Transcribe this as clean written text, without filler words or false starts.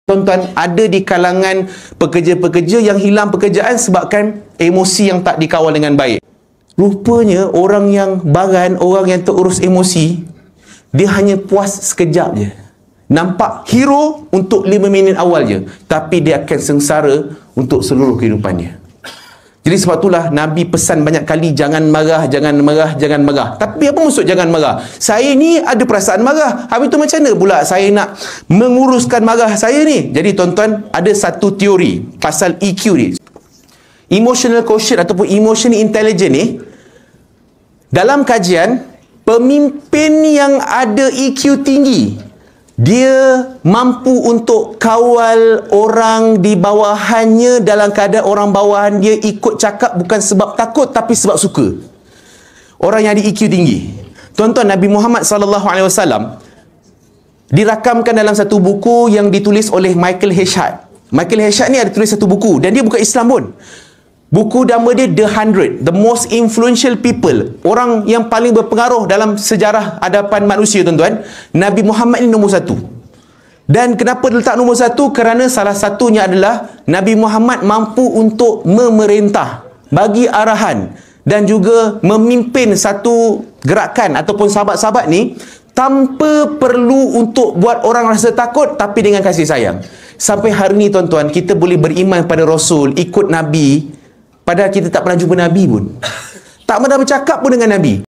Tuan-tuan, ada di kalangan pekerja-pekerja yang hilang pekerjaan sebabkan emosi yang tak dikawal dengan baik. Rupanya orang yang baran, orang yang terurus emosi, dia hanya puas sekejap je. Nampak hero untuk 5 minit awal je, tapi dia akan sengsara untuk seluruh kehidupannya. Jadi sebab itulah Nabi pesan banyak kali, jangan marah, jangan marah, jangan marah. Tapi apa maksud jangan marah? Saya ni ada perasaan marah. Habis tu macam mana pula saya nak menguruskan marah saya ni? Jadi tuan-tuan, ada satu teori pasal EQ ni. Emotional quotient ataupun emotional intelligence ni, dalam kajian, pemimpin yang ada EQ tinggi, dia mampu untuk kawal orang di bawahannya dalam keadaan orang bawahan dia ikut cakap bukan sebab takut tapi sebab suka. Orang yang ada EQ tinggi. Tuan-tuan, Nabi Muhammad SAW dirakamkan dalam satu buku yang ditulis oleh Michael Heshad. Michael Heshad ni ada tulis satu buku dan dia bukan Islam pun. Buku nama dia The 100, The Most Influential People. Orang yang paling berpengaruh dalam sejarah hadapan manusia, tuan-tuan. Nabi Muhammad ni nombor 1. Dan kenapa letak nombor 1? Kerana salah satunya adalah Nabi Muhammad mampu untuk memerintah, bagi arahan dan juga memimpin satu gerakan ataupun sahabat-sahabat ni tanpa perlu untuk buat orang rasa takut, tapi dengan kasih sayang. Sampai hari ni tuan-tuan, kita boleh beriman pada Rasul, ikut Nabi, padahal kita tak pernah jumpa Nabi pun. Tak pernah bercakap pun dengan Nabi.